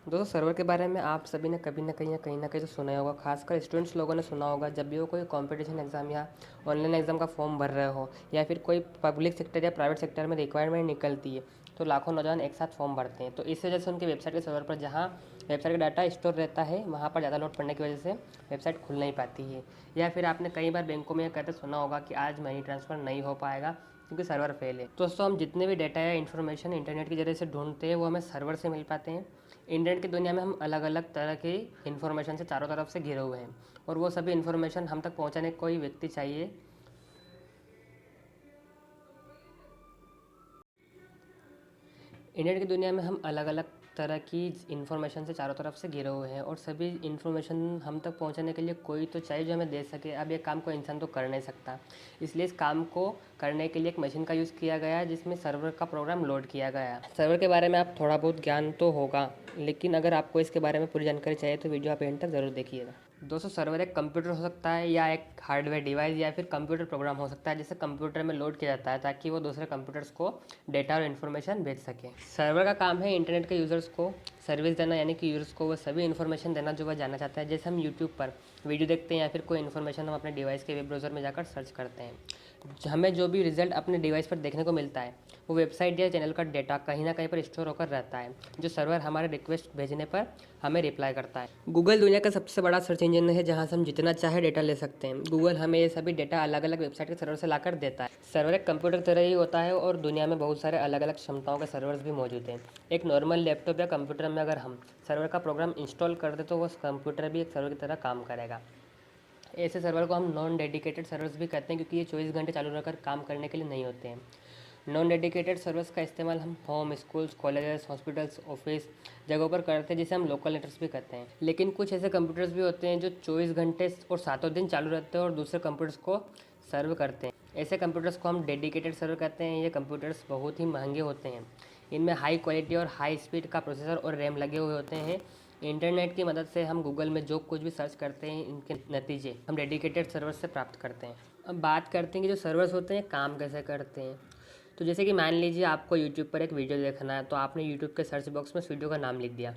दोस्तों सर्वर के बारे में आप सभी ने कभी ना कहीं तो सुना ही होगा। खासकर स्टूडेंट्स लोगों ने सुना होगा जब भी वो कोई कंपटीशन एग्ज़ाम या ऑनलाइन एग्ज़ाम का फॉर्म भर रहे हो या फिर कोई पब्लिक सेक्टर या प्राइवेट सेक्टर में रिक्वायरमेंट निकलती है तो लाखों नौजवान एक साथ फॉर्म भरते हैं। तो इस वजह से उनके वेबसाइट के सर्वर पर जहाँ वेबसाइट का डाटा स्टोर रहता है वहाँ पर ज़्यादा लोड पड़ने की वजह से वेबसाइट खुल नहीं पाती है। या फिर आपने कई बार बैंकों में कहते सुना होगा कि आज मनी ट्रांसफ़र नहीं हो पाएगा क्योंकि सर्वर फेल है। दोस्तों हम जितने भी डाटा या इन्फॉर्मेशन इंटरनेट के जरिए से ढूंढते हैं वो हमें सर्वर से मिल पाते हैं। इंटरनेट की दुनिया में हम अलग अलग तरह की इन्फॉर्मेशन से चारों तरफ से घिरे हुए हैं और वो सभी इन्फॉर्मेशन हम तक पहुंचाने का कोई व्यक्ति चाहिए। इंटरनेट की दुनिया में हम अलग अलग तरह की इन्फॉर्मेशन से चारों तरफ से घिरे हुए हैं और सभी इन्फॉर्मेशन हम तक पहुंचाने के लिए कोई तो चाहिए जो हमें दे सके। अब ये काम कोई इंसान तो कर नहीं सकता, इसलिए इस काम को करने के लिए एक मशीन का यूज़ किया गया है जिसमें सर्वर का प्रोग्राम लोड किया गया है। सर्वर के बारे में आप थोड़ा बहुत ज्ञान तो होगा, लेकिन अगर आपको इसके बारे में पूरी जानकारी चाहिए तो वीडियो आप एंड तक ज़रूर देखिएगा। दोस्तों सर्वर एक कंप्यूटर हो सकता है या एक हार्डवेयर डिवाइस या फिर कंप्यूटर प्रोग्राम हो सकता है जिसे कंप्यूटर में लोड किया जाता है ताकि वो दूसरे कंप्यूटर्स को डेटा और इन्फॉर्मेशन भेज सके। सर्वर का काम है इंटरनेट के यूज़र्स को सर्विस देना, यानी कि यूज़र्स को वो सभी इन्फॉर्मेशन देना जो वह जानना चाहता है। जैसे हम यूट्यूब पर वीडियो देखते हैं या फिर कोई इन्फॉर्मेशन हम अपने डिवाइस के वेब ब्राउज़र में जाकर सर्च करते हैं, हमें जो भी रिजल्ट अपने डिवाइस पर देखने को मिलता है वो वेबसाइट या चैनल का डेटा कहीं ना कहीं पर स्टोर होकर रहता है जो सर्वर हमारे रिक्वेस्ट भेजने पर हमें रिप्लाई करता है। गूगल दुनिया का सबसे बड़ा सर्च इंजन है जहां से हम जितना चाहे डेटा ले सकते हैं। गूगल हमें ये सभी डेटा अलग अलग वेबसाइट के सर्वर से लाकर देता है। सर्वर एक कंप्यूटर तरह ही होता है और दुनिया में बहुत सारे अलग अलग क्षमताओं के सर्वर्स भी मौजूद हैं। एक नॉर्मल लैपटॉप या कंप्यूटर में अगर हम सर्वर का प्रोग्राम इंस्टॉल कर दे तो वो कंप्यूटर भी एक सर्वर की तरह काम करेगा। ऐसे सर्वर को हम नॉन डेडिकेटेड सर्वर्स भी कहते हैं क्योंकि ये 24 घंटे चालू रहकर काम करने के लिए नहीं होते हैं। नॉन डेडिकेटेड सर्वर्स का इस्तेमाल हम home, schools, colleges, hospitals, office जगहों पर करते हैं जिसे हम लोकल नेटवर्क्स भी कहते हैं। लेकिन कुछ ऐसे कंप्यूटर्स भी होते हैं जो 24 घंटे और सातों दिन चालू रहते हैं और दूसरे कंप्यूटर्स को सर्व करते हैं। ऐसे कंप्यूटर्स को हम डेडिकेटेड सर्वर कहते हैं। ये कंप्यूटर्स बहुत ही महंगे होते हैं, इनमें हाई क्वालिटी और हाई स्पीड का प्रोसेसर और रैम लगे हुए होते हैं। इंटरनेट की मदद से हम गूगल में जो कुछ भी सर्च करते हैं इनके नतीजे हम डेडिकेटेड सर्वर से प्राप्त करते हैं। अब बात करते हैं कि जो सर्वर्स होते हैं काम कैसे करते हैं। तो जैसे कि मान लीजिए आपको यूट्यूब पर एक वीडियो देखना है तो आपने यूट्यूब के सर्च बॉक्स में उस वीडियो का नाम लिख दिया।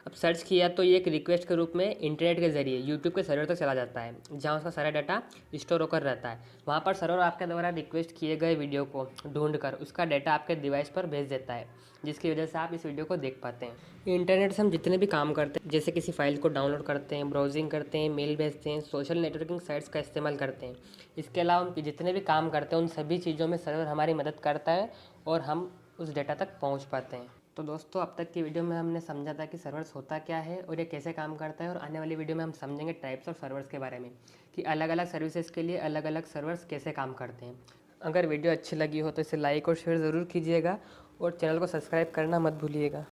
अब सर्च किया तो ये एक रिक्वेस्ट के रूप में इंटरनेट के ज़रिए यूट्यूब के सर्वर तक चला जाता है जहाँ उसका सारा डाटा स्टोर होकर रहता है। वहाँ पर सर्वर आपके द्वारा रिक्वेस्ट किए गए वीडियो को ढूंढकर उसका डाटा आपके डिवाइस पर भेज देता है, जिसकी वजह से आप इस वीडियो को देख पाते हैं। इंटरनेट से हम जितने भी काम करते हैं, जैसे किसी फाइल को डाउनलोड करते हैं, ब्राउजिंग करते हैं, मेल भेजते हैं, सोशल नेटवर्किंग साइट्स का इस्तेमाल करते हैं, इसके अलावा हम जितने भी काम करते हैं उन सभी चीज़ों में सर्वर हमारी मदद करता है और हम उस डेटा तक पहुँच पाते हैं। तो दोस्तों अब तक की वीडियो में हमने समझा था कि सर्वर्स होता क्या है और ये कैसे काम करता है, और आने वाली वीडियो में हम समझेंगे टाइप्स ऑफ सर्वर्स के बारे में कि अलग अलग सर्विसेज के लिए अलग अलग सर्वर्स कैसे काम करते हैं। अगर वीडियो अच्छी लगी हो तो इसे लाइक और शेयर ज़रूर कीजिएगा और चैनल को सब्सक्राइब करना मत भूलिएगा।